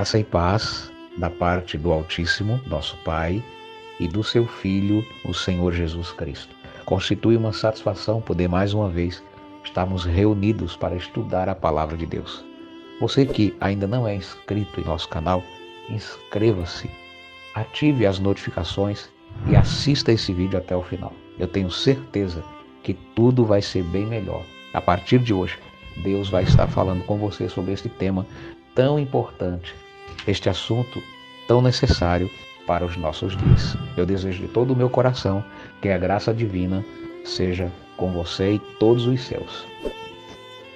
Graça e paz da parte do Altíssimo, nosso Pai, e do seu Filho, o Senhor Jesus Cristo. Constitui uma satisfação poder mais uma vez estarmos reunidos para estudar a Palavra de Deus. Você que ainda não é inscrito em nosso canal, inscreva-se, ative as notificações e assista esse vídeo até o final. Eu tenho certeza que tudo vai ser bem melhor. A partir de hoje, Deus vai estar falando com você sobre este tema tão importante, este assunto tão necessário para os nossos dias. Eu desejo de todo o meu coração que a graça divina seja com você e todos os céus.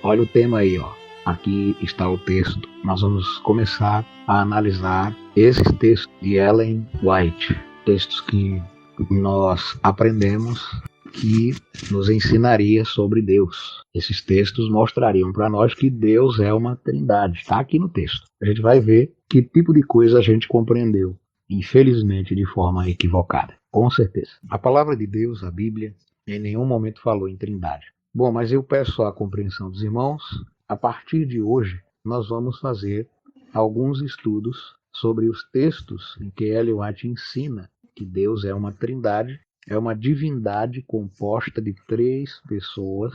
Olha o tema aí, ó. Aqui está o texto. Nós vamos começar a analisar esses textos de Ellen White, textos que nós aprendemos que nos ensinaria sobre Deus. Esses textos mostrariam para nós que Deus é uma trindade. Está aqui no texto. A gente vai ver que tipo de coisa a gente compreendeu, infelizmente de forma equivocada. Com certeza. A palavra de Deus, a Bíblia, em nenhum momento falou em trindade. Bom, mas eu peço a compreensão dos irmãos. A partir de hoje, nós vamos fazer alguns estudos sobre os textos em que Ellen White ensina que Deus é uma trindade, é uma divindade composta de 3 pessoas.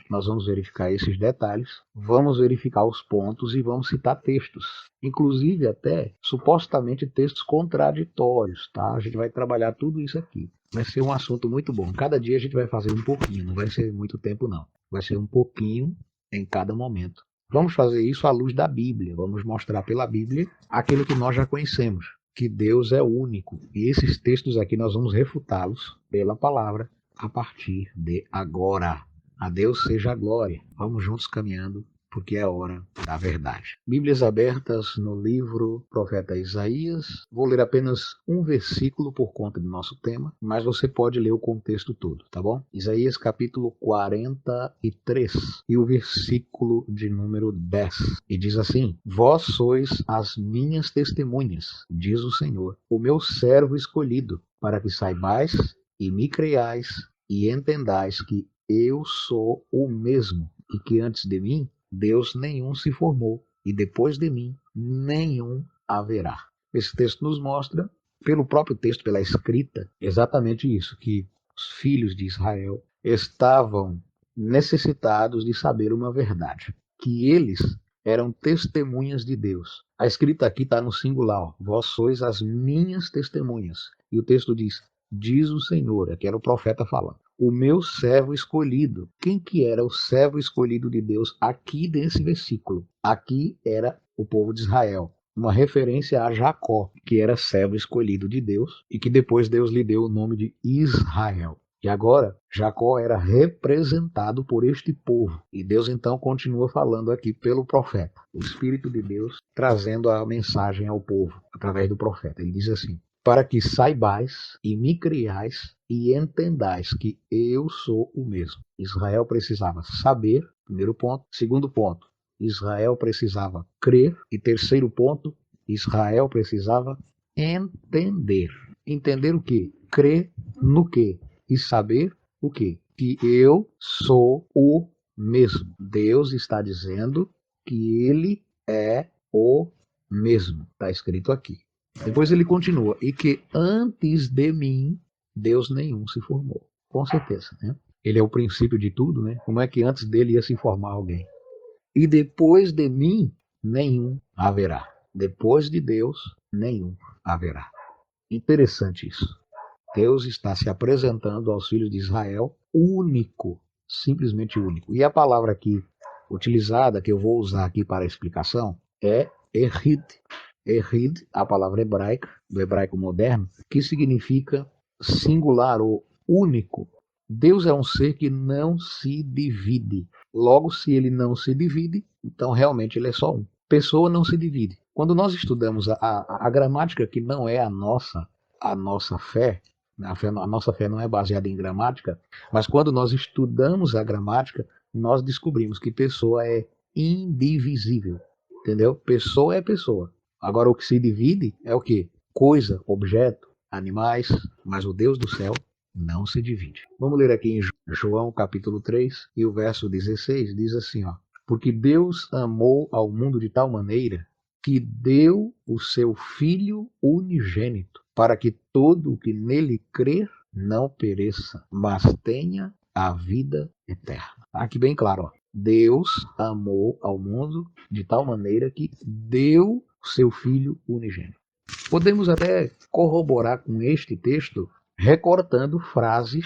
Nós vamos verificar esses detalhes, vamos verificar os pontos e vamos citar textos, inclusive até supostamente textos contraditórios, tá? A gente vai trabalhar tudo isso aqui. Vai ser um assunto muito bom. Cada dia a gente vai fazer um pouquinho, não vai ser muito tempo não. Vai ser um pouquinho em cada momento. Vamos fazer isso à luz da Bíblia, vamos mostrar pela Bíblia aquilo que nós já conhecemos, que Deus é único. E esses textos aqui nós vamos refutá-los pela palavra a partir de agora. A Deus seja a glória. Vamos juntos caminhando, porque é a hora da verdade. Bíblias abertas no livro Profeta Isaías. Vou ler apenas um versículo por conta do nosso tema, mas você pode ler o contexto todo, tá bom? Isaías capítulo 43 e o versículo de número 10. E diz assim: Vós sois as minhas testemunhas, diz o Senhor, o meu servo escolhido, para que saibais e me creiais e entendais que eu sou o mesmo, e que antes de mim Deus nenhum se formou, e depois de mim nenhum haverá. Esse texto nos mostra, pelo próprio texto, pela escrita, exatamente isso, que os filhos de Israel estavam necessitados de saber uma verdade, que eles eram testemunhas de Deus. A escrita aqui está no singular, ó, vós sois as minhas testemunhas. E o texto diz o Senhor, aqui era o profeta falando, o meu servo escolhido. Quem que era o servo escolhido de Deus aqui nesse versículo? Aqui era o povo de Israel, uma referência a Jacó, que era servo escolhido de Deus e que depois Deus lhe deu o nome de Israel. E agora, Jacó era representado por este povo. E Deus então continua falando aqui pelo profeta. O Espírito de Deus trazendo a mensagem ao povo através do profeta. Ele diz assim: para que saibais e me criais e entendais que eu sou o mesmo. Israel precisava saber, primeiro ponto. Segundo ponto, Israel precisava crer. E terceiro ponto, Israel precisava entender. Entender o quê? Crer no quê? E saber o quê? Que eu sou o mesmo. Deus está dizendo que ele é o mesmo. Está escrito aqui. Depois ele continua, e que antes de mim, Deus nenhum se formou. Com certeza, né? Ele é o princípio de tudo, né? Como é que antes dele ia se formar alguém? E depois de mim, nenhum haverá. Depois de Deus, nenhum haverá. Interessante isso. Deus está se apresentando aos filhos de Israel único, simplesmente único. E a palavra aqui utilizada, que eu vou usar aqui para a explicação, é Ehid. Ehid, a palavra hebraica, do hebraico moderno, que significa singular ou único. Deus é um ser que não se divide. Logo, se ele não se divide, então realmente ele é só um. Pessoa não se divide. Quando nós estudamos a gramática, que não é a nossa fé, a nossa fé não é baseada em gramática, mas quando nós estudamos a gramática, nós descobrimos que pessoa é indivisível. Entendeu? Pessoa é pessoa. Agora, o que se divide é o quê? Coisa, objeto, animais, mas o Deus do céu não se divide. Vamos ler aqui em João capítulo 3 e o verso 16 diz assim, ó: porque Deus amou ao mundo de tal maneira que deu o seu Filho unigênito, para que todo o que nele crer não pereça, mas tenha a vida eterna. Aqui bem claro, ó. Deus amou ao mundo de tal maneira que deu o seu Filho unigênito. Podemos até corroborar com este texto recortando frases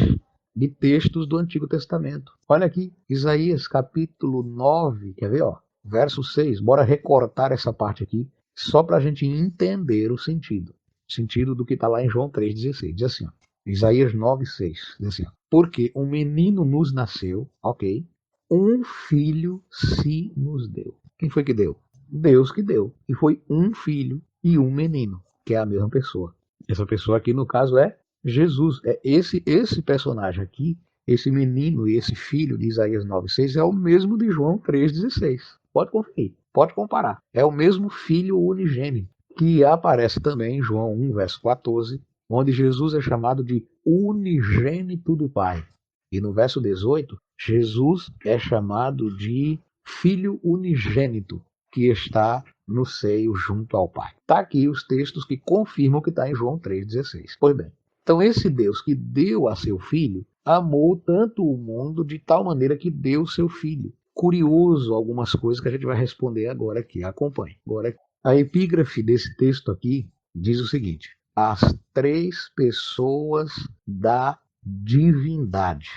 de textos do Antigo Testamento. Olha aqui, Isaías capítulo 9, quer ver? Ó, verso 6. Bora recortar essa parte aqui, só para a gente entender o sentido. O sentido do que está lá em João 3,16. Diz assim, ó, Isaías 9, 6. Diz assim, ó, porque um menino nos nasceu, ok? Um filho se nos deu. Quem foi que deu? Deus que deu. E foi um filho e um menino, que é a mesma pessoa. Essa pessoa aqui, no caso, é Jesus. É esse personagem aqui, esse menino e esse filho de Isaías 9,6 é o mesmo de João 3,16. Pode conferir, pode comparar. É o mesmo filho unigênito, que aparece também em João 1, verso 14, onde Jesus é chamado de unigênito do Pai. E no verso 18, Jesus é chamado de Filho unigênito, que está no seio junto ao Pai. Está aqui os textos que confirmam o que está em João 3,16. Pois bem, então esse Deus que deu a seu Filho, amou tanto o mundo de tal maneira que deu o seu Filho. Curioso algumas coisas que a gente vai responder agora aqui. Acompanhe. Agora, a epígrafe desse texto aqui diz o seguinte: as três pessoas da divindade.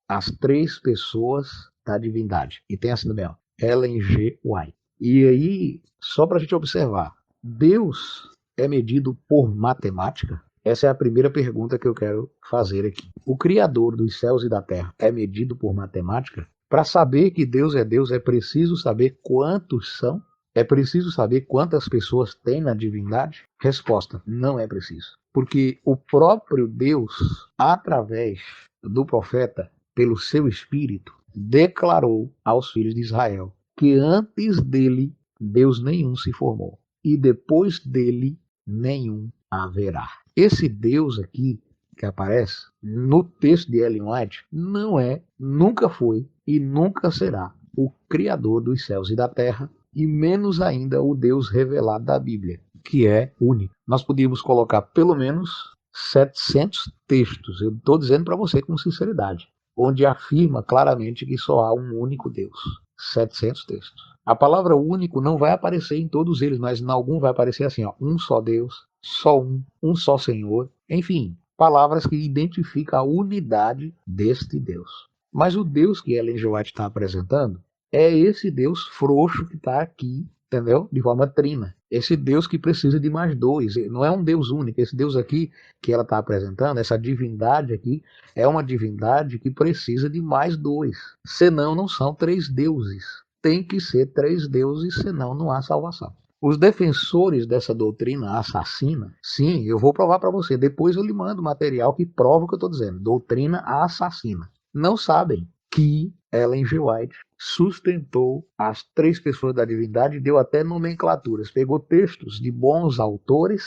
As três pessoas da divindade. E tem assim também, ó, Ellen G. White. E aí, só para a gente observar, Deus é medido por matemática? Essa é a primeira pergunta que eu quero fazer aqui. O Criador dos céus e da terra é medido por matemática? Para saber que Deus é preciso saber quantos são? É preciso saber quantas pessoas tem na divindade? Resposta: não é preciso. Porque o próprio Deus, através do profeta, pelo seu Espírito, declarou aos filhos de Israel que antes dele Deus nenhum se formou e depois dele nenhum haverá. Esse Deus aqui que aparece no texto de Ellen White não é, nunca foi e nunca será o Criador dos céus e da terra, e menos ainda o Deus revelado da Bíblia, que é único. Nós podíamos colocar pelo menos 700 textos, eu estou dizendo para você com sinceridade, onde afirma claramente que só há um único Deus. 700 textos. A palavra único não vai aparecer em todos eles, mas em algum vai aparecer assim, ó, um só Deus, só um só Senhor. Enfim, palavras que identificam a unidade deste Deus. Mas o Deus que Ellen G. White está apresentando é esse Deus frouxo que está aqui, entendeu? De forma trina. Esse Deus que precisa de mais dois. Não é um Deus único. Esse Deus aqui que ela está apresentando, essa divindade aqui, é uma divindade que precisa de mais dois. Senão não são três deuses. Tem que ser três deuses, senão não há salvação. Os defensores dessa doutrina assassina, sim, eu vou provar para você. Depois eu lhe mando material que prova o que eu estou dizendo. Doutrina assassina. Não sabem que Ellen G. White sustentou as três pessoas da divindade e deu até nomenclaturas. Pegou textos de bons autores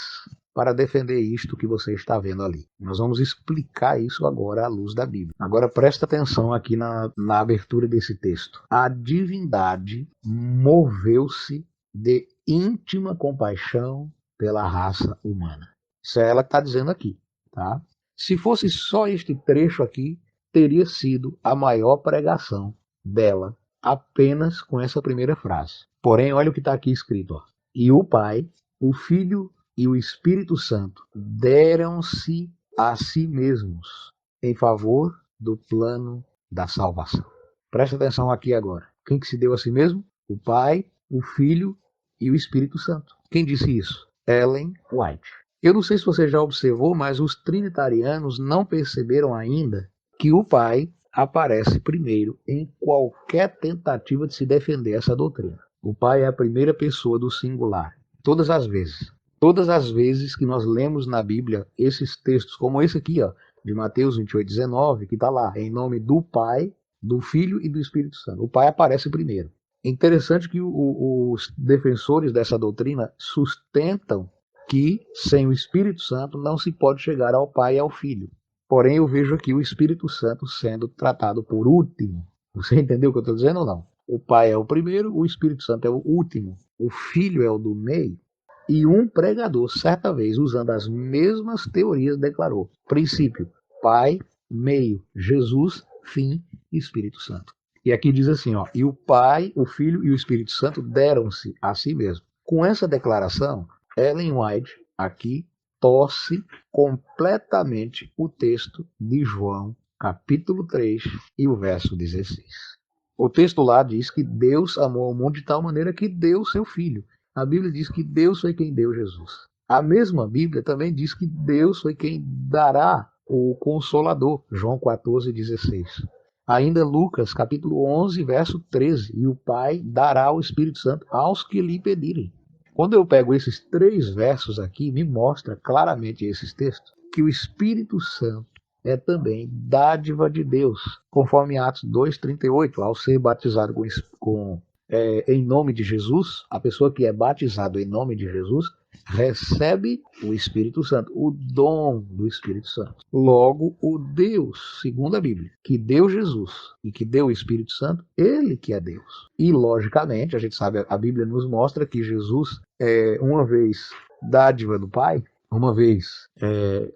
para defender isto que você está vendo ali. Nós vamos explicar isso agora à luz da Bíblia. Agora presta atenção aqui na abertura desse texto. A divindade moveu-se de íntima compaixão pela raça humana. Isso é ela que está dizendo aqui, tá? Se fosse só este trecho aqui, teria sido a maior pregação dela, apenas com essa primeira frase. Porém, olha o que está aqui escrito. Ó. E o Pai, o Filho e o Espírito Santo deram-se a si mesmos em favor do plano da salvação. Presta atenção aqui agora. Quem que se deu a si mesmo? O Pai, o Filho e o Espírito Santo. Quem disse isso? Ellen White. Eu não sei se você já observou, mas os trinitarianos não perceberam ainda que o Pai aparece primeiro em qualquer tentativa de se defender essa doutrina. O Pai é a primeira pessoa do singular. Todas as vezes. Todas as vezes que nós lemos na Bíblia esses textos, como esse aqui, ó, de Mateus 28:19, que está lá, em nome do Pai, do Filho e do Espírito Santo. O Pai aparece primeiro. É interessante que os defensores dessa doutrina sustentam que sem o Espírito Santo não se pode chegar ao Pai e ao Filho. Porém, eu vejo aqui o Espírito Santo sendo tratado por último. Você entendeu o que eu estou dizendo ou não? O Pai é o primeiro, o Espírito Santo é o último, o Filho é o do meio. E um pregador, certa vez, usando as mesmas teorias, declarou: princípio, Pai, meio, Jesus, fim, Espírito Santo. E aqui diz assim, ó, e o Pai, o Filho e o Espírito Santo deram-se a si mesmo. Com essa declaração, Ellen White aqui torce completamente o texto de João, capítulo 3 e o verso 16. O texto lá diz que Deus amou o mundo de tal maneira que deu o seu Filho. A Bíblia diz que Deus foi quem deu Jesus. A mesma Bíblia também diz que Deus foi quem dará o Consolador, João 14:16. Ainda Lucas, capítulo 11, verso 13, e o Pai dará o Espírito Santo aos que lhe pedirem. Quando eu pego esses 3 versos aqui, me mostra claramente esses textos, que o Espírito Santo é também dádiva de Deus, conforme Atos 2:38, ao ser batizado em nome de Jesus, a pessoa que é batizado em nome de Jesus recebe o Espírito Santo, o dom do Espírito Santo. Logo, o Deus, segundo a Bíblia, que deu Jesus e que deu o Espírito Santo, ele que é Deus. E, logicamente, a gente sabe, a Bíblia nos mostra que Jesus, uma vez dádiva do Pai, uma vez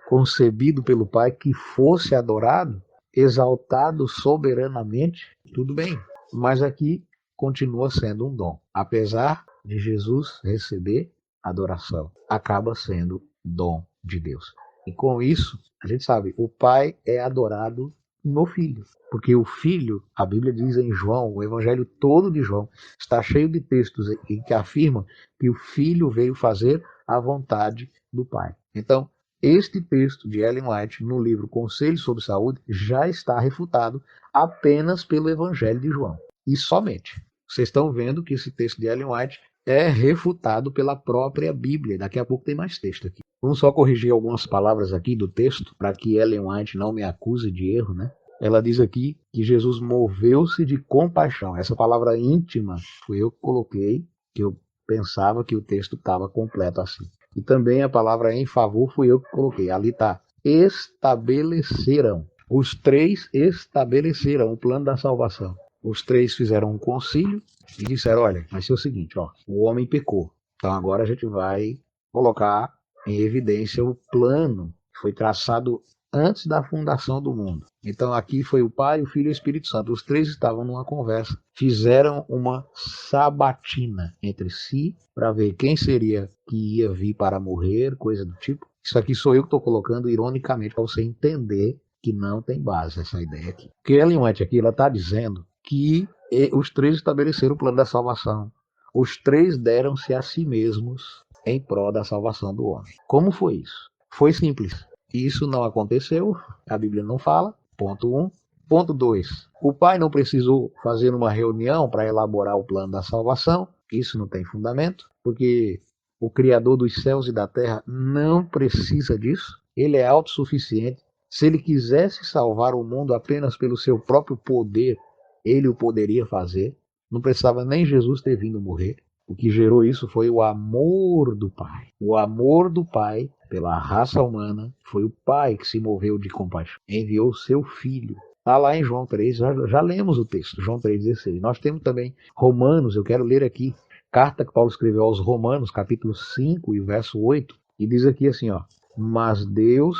concebido pelo Pai, que fosse adorado, exaltado soberanamente, tudo bem. Mas aqui continua sendo um dom. Apesar de Jesus receber adoração, acaba sendo dom de Deus. E com isso, a gente sabe, o Pai é adorado no Filho. Porque o Filho, a Bíblia diz em João, o Evangelho todo de João, está cheio de textos em que afirmam que o Filho veio fazer a vontade do Pai. Então, este texto de Ellen White, no livro Conselhos sobre Saúde, já está refutado apenas pelo Evangelho de João. E somente. Vocês estão vendo que esse texto de Ellen White é refutado pela própria Bíblia. Daqui a pouco tem mais texto aqui. Vamos só corrigir algumas palavras aqui do texto, para que Ellen White não me acuse de erro, né? Ela diz aqui que Jesus moveu-se de compaixão. Essa palavra íntima foi eu que coloquei, que eu pensava que o texto estava completo assim. E também a palavra em favor fui eu que coloquei. Ali está. Estabeleceram. Os 3 estabeleceram o plano da salvação. Os 3 fizeram um concílio e disseram, olha, vai ser o seguinte, ó, o homem pecou. Então agora a gente vai colocar em evidência o plano que foi traçado antes da fundação do mundo. Então aqui foi o Pai, o Filho e o Espírito Santo. Os 3 estavam numa conversa, fizeram uma sabatina entre si para ver quem seria que ia vir para morrer, coisa do tipo. Isso aqui sou eu que estou colocando ironicamente para você entender que não tem base essa ideia aqui. Porque Ellen White aqui, ela está dizendo que os 3 estabeleceram o plano da salvação. Os 3 deram-se a si mesmos em prol da salvação do homem. Como foi isso? Foi simples. Isso não aconteceu, a Bíblia não fala, ponto 1. Ponto 2. O Pai não precisou fazer uma reunião para elaborar o plano da salvação. Isso não tem fundamento, porque o Criador dos céus e da terra não precisa disso. Ele é autossuficiente. Se ele quisesse salvar o mundo apenas pelo seu próprio poder, ele o poderia fazer. Não precisava nem Jesus ter vindo morrer. O que gerou isso foi o amor do Pai. O amor do Pai pela raça humana. Foi o Pai que se moveu de compaixão. Enviou o seu Filho. Está lá em João 3, já lemos o texto, João 3,16. Nós temos também Romanos, eu quero ler aqui. Carta que Paulo escreveu aos Romanos, capítulo 5 e verso 8. E diz aqui assim, ó. Mas Deus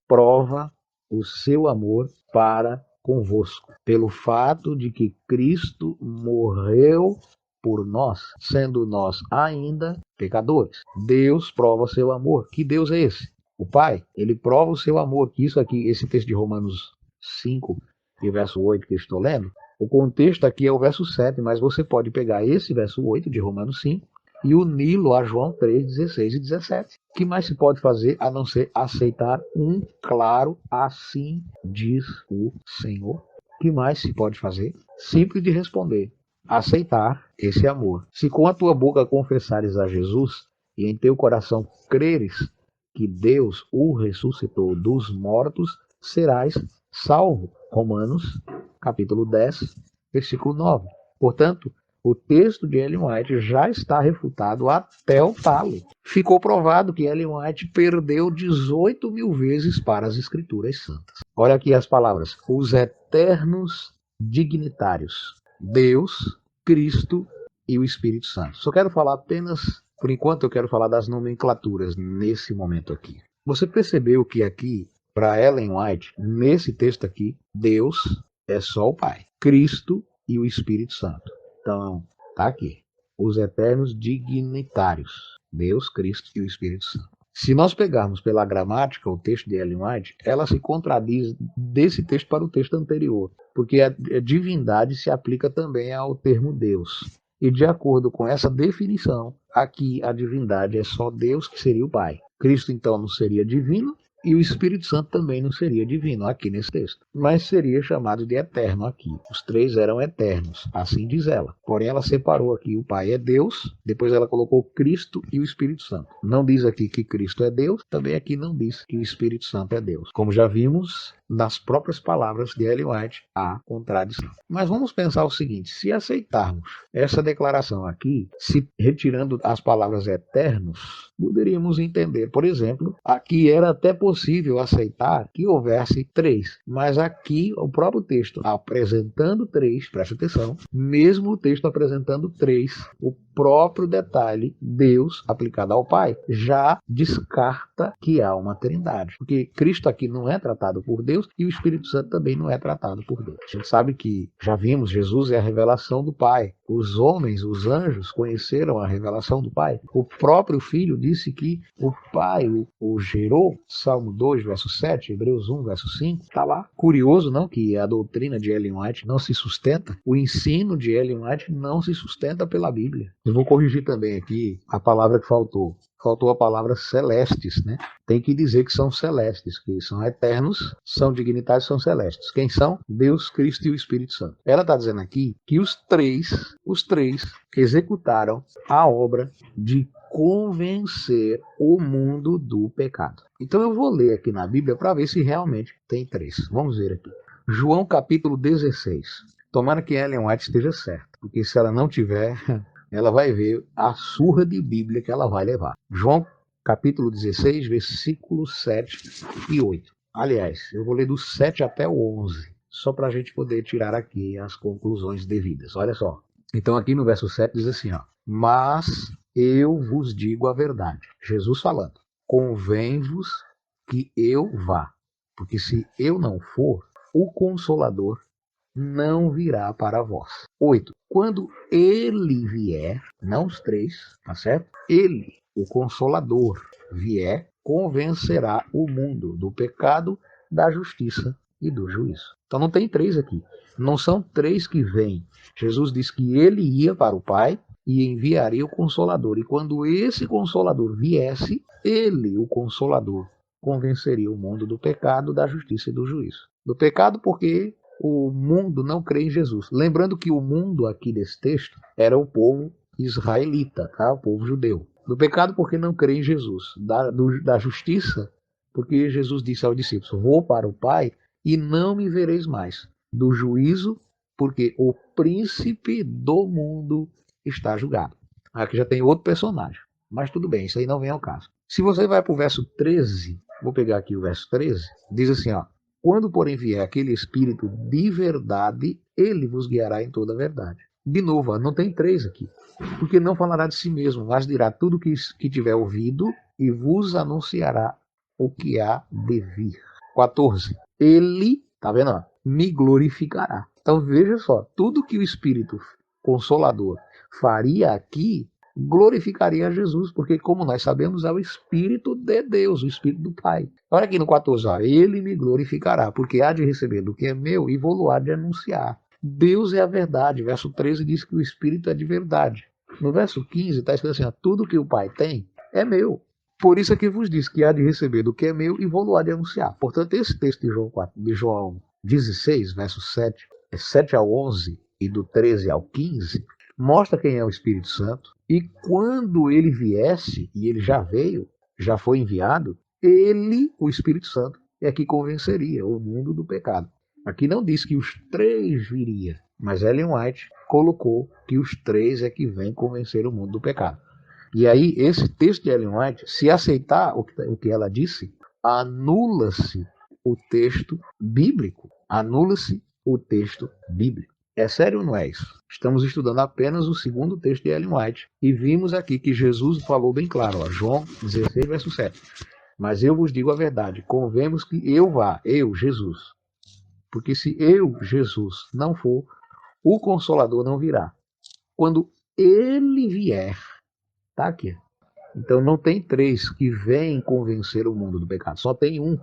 prova o seu amor para convosco, pelo fato de que Cristo morreu por nós, sendo nós ainda pecadores. Deus prova o seu amor. Que Deus é esse? O Pai. Ele prova o seu amor. Que isso aqui, esse texto de Romanos 5 e verso 8 que eu estou lendo, o contexto aqui é o verso 7, mas você pode pegar esse verso 8 de Romanos 5 e uni-lo a João 3, 16 e 17. O que mais se pode fazer a não ser aceitar um claro assim diz o Senhor? O que mais se pode fazer? Simples de responder. Aceitar esse amor. Se com a tua boca confessares a Jesus e em teu coração creres que Deus o ressuscitou dos mortos, serás salvo. Romanos, capítulo 10, versículo 9. Portanto, o texto de Ellen White já está refutado até o talo. Ficou provado que Ellen White perdeu 18 mil vezes para as Escrituras Santas. Olha aqui as palavras. Os eternos dignitários. Deus, Cristo e o Espírito Santo. Só quero falar apenas, por enquanto eu quero falar das nomenclaturas nesse momento aqui. Você percebeu que aqui, para Ellen White, nesse texto aqui, Deus é só o Pai, Cristo e o Espírito Santo. Então, tá aqui, os eternos dignitários, Deus, Cristo e o Espírito Santo. Se nós pegarmos pela gramática o texto de Ellen White, ela se contradiz desse texto para o texto anterior, porque a divindade se aplica também ao termo Deus. E de acordo com essa definição, aqui a divindade é só Deus, que seria o Pai. Cristo então não seria divino, e o Espírito Santo também não seria divino aqui nesse texto, mas seria chamado de eterno aqui. Os três eram eternos, assim diz ela. Porém, ela separou aqui: o Pai é Deus, depois ela colocou Cristo e o Espírito Santo. Não diz aqui que Cristo é Deus, também aqui não diz que o Espírito Santo é Deus. Como já vimos, nas próprias palavras de Ellen White, há contradição. Mas vamos pensar o seguinte: se aceitarmos essa declaração aqui, se retirando as palavras eternos, poderíamos entender, por exemplo, aqui era até possível aceitar que houvesse três, mas aqui o próprio texto apresentando três, preste atenção, mesmo o texto apresentando três, o próprio detalhe, Deus aplicado ao Pai, já descarta que há uma trindade, porque Cristo aqui não é tratado por Deus e o Espírito Santo também não é tratado por Deus. A gente sabe que, já vimos, Jesus é a revelação do Pai. Os homens, os anjos, conheceram a revelação do Pai. O próprio Filho disse que o Pai o gerou. Salmo 2, verso 7, Hebreus 1, verso 5, está lá. Curioso, não, que a doutrina de Ellen White não se sustenta, o ensino de Ellen White não se sustenta pela Bíblia. Eu vou corrigir também aqui a palavra que faltou. Faltou a palavra celestes, né? Tem que dizer que são celestes, que são eternos, são dignitários, são celestes. Quem são? Deus, Cristo e o Espírito Santo. Ela está dizendo aqui que os três executaram a obra de convencer o mundo do pecado. Então eu vou ler aqui na Bíblia para ver se realmente tem três. Vamos ver aqui. João capítulo 16. Tomara que Ellen White esteja certa, porque se ela não tiver, ela vai ver a surra de Bíblia que ela vai levar. João capítulo 16, versículos 7 e 8. Aliás, eu vou ler do 7 até o 11, só para a gente poder tirar aqui as conclusões devidas. Olha só. Então aqui no verso 7 diz assim, ó: mas eu vos digo a verdade. Jesus falando: convém-vos que eu vá, porque se eu não for, o Consolador não virá para vós. 8. Quando ele vier, não os três, tá certo? Ele, o Consolador, vier, convencerá o mundo do pecado, da justiça e do juízo. Então não tem três aqui. Não são três que vêm. Jesus disse que ele ia para o Pai e enviaria o Consolador. E quando esse Consolador viesse, ele, o Consolador, convenceria o mundo do pecado, da justiça e do juízo. Do pecado porque o mundo não crê em Jesus. Lembrando que o mundo aqui desse texto era o povo israelita, tá? O povo judeu. Do pecado porque não crê em Jesus. Da justiça porque Jesus disse aos discípulos: vou para o Pai e não me vereis mais. Do juízo porque o príncipe do mundo está julgado. Aqui já tem outro personagem. Mas tudo bem, isso aí não vem ao caso. Se você vai para o verso 13, vou pegar aqui o verso 13, diz assim, ó: quando, porém, vier aquele Espírito de verdade, ele vos guiará em toda a verdade. De novo, não tem três aqui. Porque não falará de si mesmo, mas dirá tudo que tiver ouvido e vos anunciará o que há de vir. 14. Ele, tá vendo? Ó, me glorificará. Então veja só, tudo que o Espírito Consolador faria aqui, glorificaria a Jesus, porque como nós sabemos, é o Espírito de Deus, o Espírito do Pai. Olha aqui no 14, ó: ele me glorificará, porque há de receber do que é meu e vou-lo há de anunciar. Deus é a verdade. Verso 13 diz que o Espírito é de verdade. No verso 15 está escrito assim, ó: tudo que o Pai tem é meu. Por isso é que vos diz que há de receber do que é meu e vou-lo há de anunciar. Portanto, esse texto de João 16, verso 7 ao 11 e do 13 ao 15, mostra quem é o Espírito Santo. E quando ele viesse, e ele já veio, já foi enviado, ele, o Espírito Santo, é que convenceria o mundo do pecado. Aqui não diz que os três viriam, mas Ellen White colocou que os três é que vêm convencer o mundo do pecado. E aí, esse texto de Ellen White, se aceitar o que ela disse, anula-se o texto bíblico. Anula-se o texto bíblico. É sério ou não é isso? Estamos estudando apenas o segundo texto de Ellen White e vimos aqui que Jesus falou bem claro, ó, João 16, verso 7. Mas eu vos digo a verdade, convemos que eu vá, eu, Jesus. Porque se eu, Jesus, não for, o Consolador não virá. Quando ele vier, tá aqui. Então não tem três que vêm convencer o mundo do pecado, só tem um.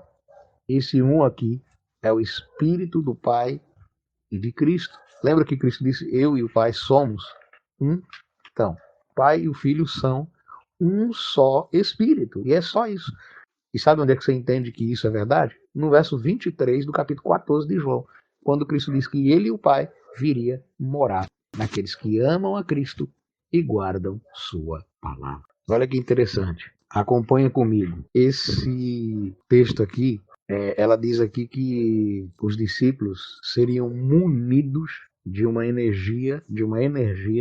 Esse um aqui é o Espírito do Pai e de Cristo. Lembra que Cristo disse, eu e o Pai somos um? Então, o Pai e o Filho são um só Espírito, e é só isso. E sabe onde é que você entende que isso é verdade? No verso 23 do capítulo 14 de João, quando Cristo diz que ele e o Pai viria morar naqueles que amam a Cristo e guardam sua palavra. Olha que interessante. Acompanha comigo. Esse texto aqui, ela diz aqui que os discípulos seriam munidos de uma energia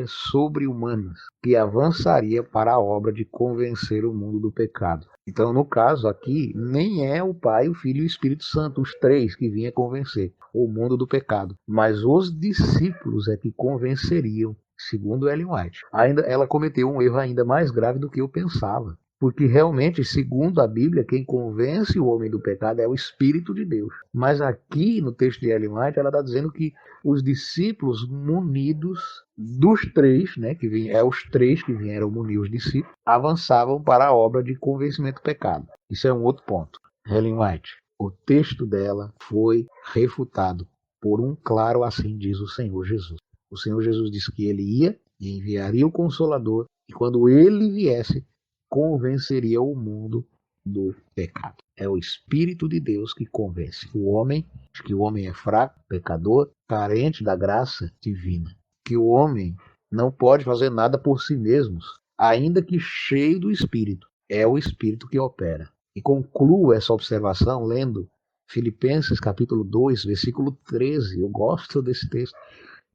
sobre-humana, que avançaria para a obra de convencer o mundo do pecado. Então, no caso aqui, nem é o Pai, o Filho e o Espírito Santo, os três que vinham convencer o mundo do pecado, mas os discípulos é que convenceriam, segundo Ellen White. Ainda, ela cometeu um erro ainda mais grave do que eu pensava. Porque realmente, segundo a Bíblia, quem convence o homem do pecado é o Espírito de Deus. Mas aqui no texto de Ellen White, ela está dizendo que os discípulos munidos dos três, né, os três que vieram munir os discípulos, avançavam para a obra de convencimento do pecado. Isso é um outro ponto. Ellen White, o texto dela foi refutado por um claro assim diz o Senhor Jesus. O Senhor Jesus disse que ele ia e enviaria o Consolador, e quando ele viesse, convenceria o mundo do pecado. É o Espírito de Deus que convence o homem de que o homem é fraco, pecador, carente da graça divina. Que o homem não pode fazer nada por si mesmo, ainda que cheio do Espírito. É o Espírito que opera. E concluo essa observação lendo Filipenses capítulo 2, versículo 13. Eu gosto desse texto.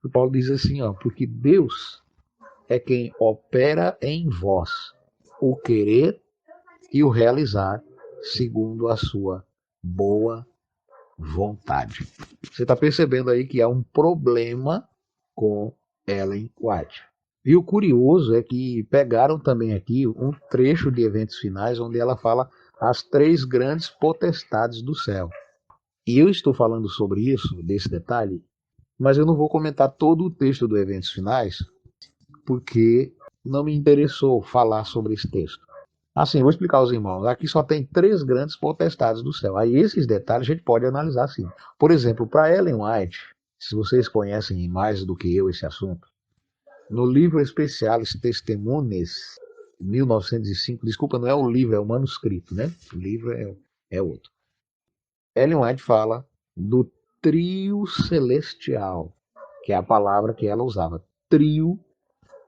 O Paulo diz assim, ó, porque Deus é quem opera em vós o querer e o realizar segundo a sua boa vontade. Você está percebendo aí que há um problema com Ellen White. E o curioso é que pegaram também aqui um trecho de Eventos Finais, onde ela fala as três grandes potestades do céu. E eu estou falando sobre isso, desse detalhe, mas eu não vou comentar todo o texto do Eventos Finais, porque não me interessou falar sobre esse texto. Assim, vou explicar aos irmãos. Aqui só tem três grandes potestades do céu. Aí esses detalhes a gente pode analisar assim. Por exemplo, para Ellen White, se vocês conhecem mais do que eu esse assunto, no livro Especiales Testemunhas, 1905, desculpa, não é o livro, é o manuscrito, né? O livro é outro. Ellen White fala do trio celestial, que é a palavra que ela usava, trio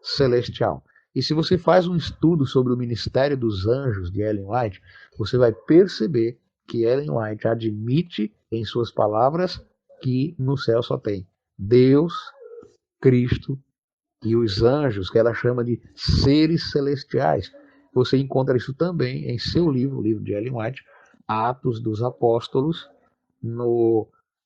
celestial. E se você faz um estudo sobre o ministério dos anjos de Ellen White, você vai perceber que Ellen White admite em suas palavras que no céu só tem Deus, Cristo e os anjos, que ela chama de seres celestiais. Você encontra isso também em seu livro, o livro de Ellen White, Atos dos Apóstolos,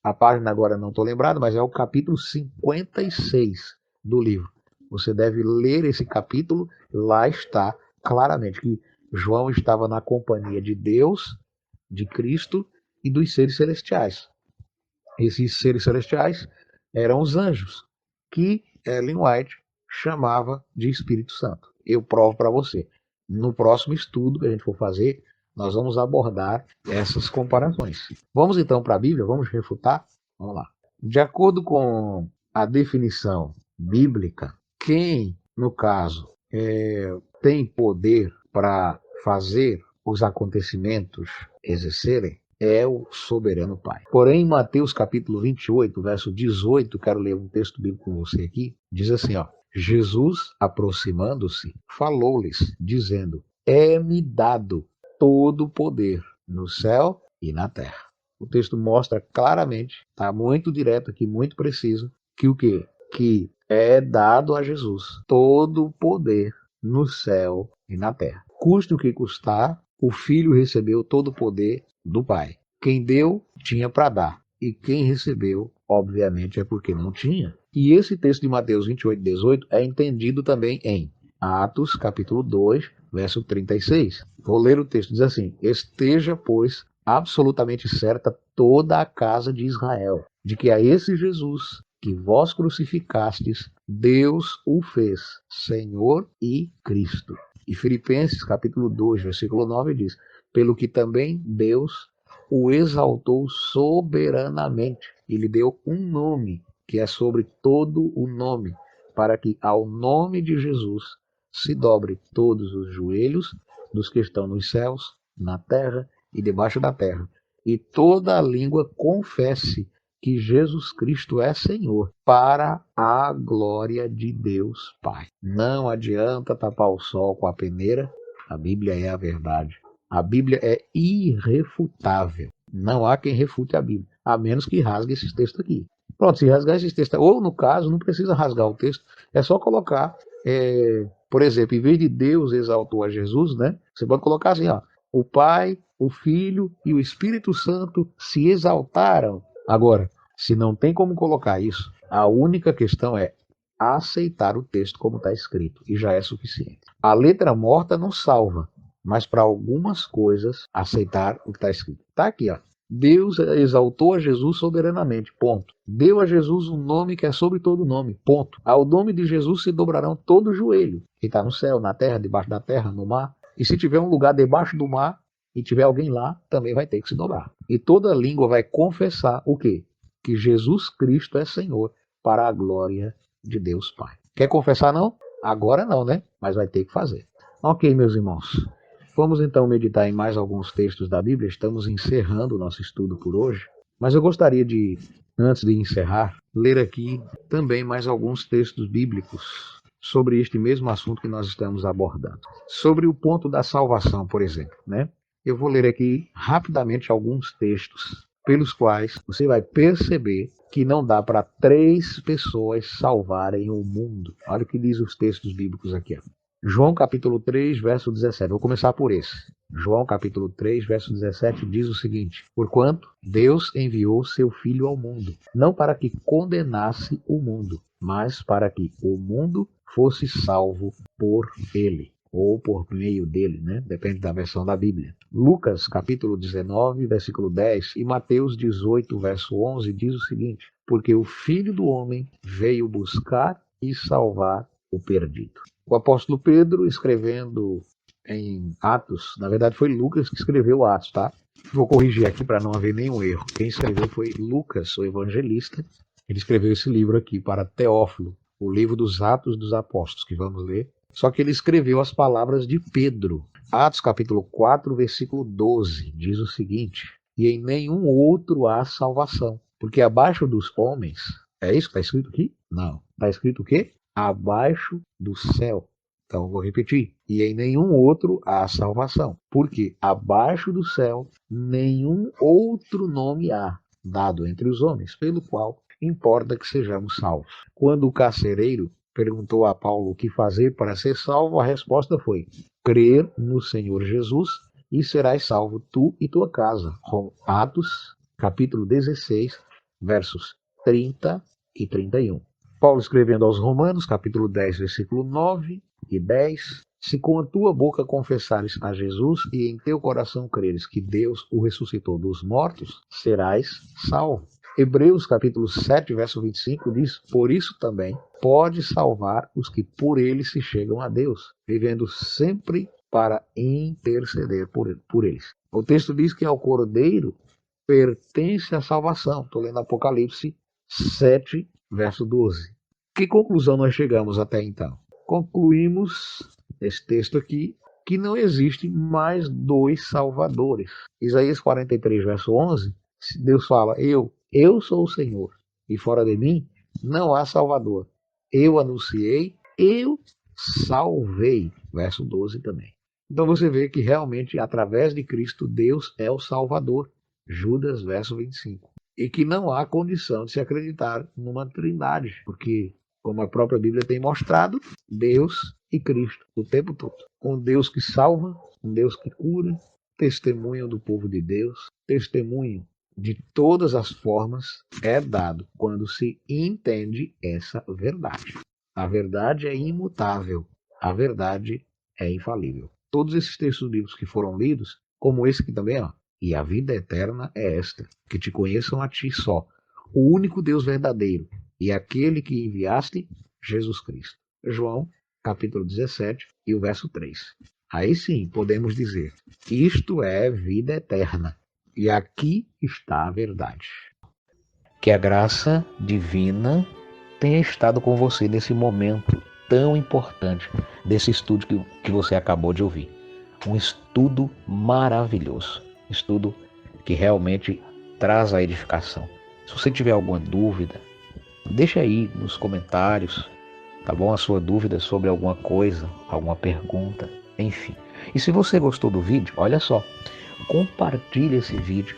a página agora não estou lembrado, mas é o capítulo 56 do livro. Você deve ler esse capítulo, lá está claramente que João estava na companhia de Deus, de Cristo e dos seres celestiais. Esses seres celestiais eram os anjos, que Ellen White chamava de Espírito Santo. Eu provo para você. No próximo estudo que a gente for fazer, nós vamos abordar essas comparações. Vamos então para a Bíblia, vamos refutar? Vamos lá. De acordo com a definição bíblica, quem, no caso, tem poder para fazer os acontecimentos exercerem é o soberano Pai. Porém, em Mateus capítulo 28, verso 18, quero ler um texto bíblico com você aqui, diz assim, ó, Jesus, aproximando-se, falou-lhes, dizendo, é-me dado todo o poder no céu e na terra. O texto mostra claramente, está muito direto aqui, muito preciso, que o quê? Que é dado a Jesus todo o poder no céu e na terra. Custe o que custar, o Filho recebeu todo o poder do Pai. Quem deu, tinha para dar. E quem recebeu, obviamente, é porque não tinha. E esse texto de Mateus 28:18 é entendido também em Atos, capítulo 2, verso 36. Vou ler o texto, diz assim: esteja, pois, absolutamente certa toda a casa de Israel, de que a esse Jesus que vós crucificastes, Deus o fez Senhor e Cristo. E Filipenses, capítulo 2, versículo 9 diz: pelo que também Deus o exaltou soberanamente e lhe deu um nome que é sobre todo o nome, para que ao nome de Jesus se dobre todos os joelhos dos que estão nos céus, na terra e debaixo da terra, e toda a língua confesse que Jesus Cristo é Senhor, para a glória de Deus Pai. Não adianta tapar o sol com a peneira, a Bíblia é a verdade. A Bíblia é irrefutável. Não há quem refute a Bíblia, a menos que rasgue esses textos aqui. Pronto, se rasgar esses textos, ou no caso, não precisa rasgar o texto, é só colocar, por exemplo, em vez de Deus exaltou a Jesus, né? Você pode colocar assim, ó, o Pai, o Filho e o Espírito Santo se exaltaram. Agora, se não tem como colocar isso, a única questão é aceitar o texto como está escrito, e já é suficiente. A letra morta não salva, mas para algumas coisas, aceitar o que está escrito. Está aqui, ó. Deus exaltou a Jesus soberanamente, ponto. Deu a Jesus um nome que é sobre todo nome, ponto. Ao nome de Jesus se dobrarão todo o joelho, que está no céu, na terra, debaixo da terra, no mar. E se tiver um lugar debaixo do mar e tiver alguém lá, também vai ter que se dobrar. E toda língua vai confessar o quê? Que Jesus Cristo é Senhor, para a glória de Deus Pai. Quer confessar não? Agora não, né? Mas vai ter que fazer. Ok, meus irmãos. Vamos então meditar em mais alguns textos da Bíblia. Estamos encerrando o nosso estudo por hoje. Mas eu gostaria de, antes de encerrar, ler aqui também mais alguns textos bíblicos sobre este mesmo assunto que nós estamos abordando. Sobre o ponto da salvação, por exemplo, né? Eu vou ler aqui rapidamente alguns textos pelos quais você vai perceber que não dá para 3 pessoas salvarem o mundo. Olha o que diz os textos bíblicos aqui, ó. João capítulo 3, verso 17. Vou começar por esse. João capítulo 3, verso 17 diz o seguinte: porquanto Deus enviou seu Filho ao mundo, não para que condenasse o mundo, mas para que o mundo fosse salvo por ele, ou por meio dele, né? Depende da versão da Bíblia. Lucas capítulo 19, versículo 10 e Mateus 18, verso 11 diz o seguinte: porque o Filho do Homem veio buscar e salvar o perdido. O apóstolo Pedro, escrevendo em Atos, na verdade foi Lucas que escreveu Atos, tá? Vou corrigir aqui para não haver nenhum erro. Quem escreveu foi Lucas, o evangelista. Ele escreveu esse livro aqui para Teófilo, o livro dos Atos dos Apóstolos, que vamos ler. Só que ele escreveu as palavras de Pedro. Atos capítulo 4, versículo 12, diz o seguinte: e em nenhum outro há salvação, porque abaixo dos homens, é isso que está escrito aqui? Não. Está escrito o quê? Abaixo do céu. Então vou repetir. E em nenhum outro há salvação, porque abaixo do céu nenhum outro nome há dado entre os homens, pelo qual importa que sejamos salvos. Quando o carcereiro perguntou a Paulo o que fazer para ser salvo, a resposta foi: crer no Senhor Jesus e serás salvo tu e tua casa. Atos capítulo 16, versos 30 e 31. Paulo escrevendo aos Romanos, capítulo 10, versículo 9 e 10. Se com a tua boca confessares a Jesus e em teu coração creres que Deus o ressuscitou dos mortos, serás salvo. Hebreus, capítulo 7, verso 25 diz: por isso também pode salvar os que por ele se chegam a Deus, vivendo sempre para interceder por eles. O texto diz que ao Cordeiro pertence a salvação. Estou lendo Apocalipse 7, verso 12. Que conclusão nós chegamos até então? Concluímos, nesse texto aqui, que não existe mais 2 salvadores. Isaías 43, verso 11, Deus fala: eu sou o Senhor, e fora de mim não há salvador. Eu anunciei, eu salvei. Verso 12 também. Então você vê que realmente, através de Cristo, Deus é o Salvador. Judas, verso 25. E que não há condição de se acreditar numa trindade, porque, como a própria Bíblia tem mostrado, Deus e Cristo o tempo todo. Um Deus que salva, um Deus que cura, testemunho do povo de Deus, testemunho de todas as formas é dado quando se entende essa verdade. A verdade é imutável, a verdade é infalível. Todos esses textos bíblicos que foram lidos, como esse aqui também, ó, e a vida eterna é esta, que te conheçam a ti só, o único Deus verdadeiro, e aquele que enviaste, Jesus Cristo. João, capítulo 17, e o verso 3. Aí sim podemos dizer, isto é vida eterna, e aqui está a verdade. Que a graça divina tenha estado com você nesse momento tão importante desse estudo que você acabou de ouvir. Um estudo maravilhoso, estudo que realmente traz a edificação. Se você tiver alguma dúvida, deixa aí nos comentários, tá bom? A sua dúvida sobre alguma coisa, alguma pergunta, enfim. E se você gostou do vídeo, olha só, compartilhe esse vídeo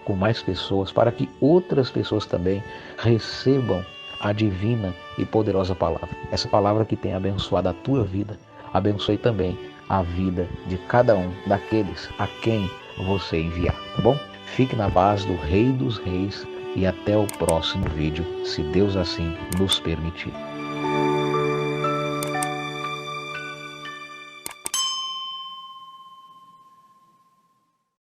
com mais pessoas para que outras pessoas também recebam a divina e poderosa palavra. Essa palavra que tem abençoado a tua vida, abençoe também a vida de cada um daqueles a quem você enviar, tá bom? Fique na paz do Rei dos Reis e até o próximo vídeo, se Deus assim nos permitir.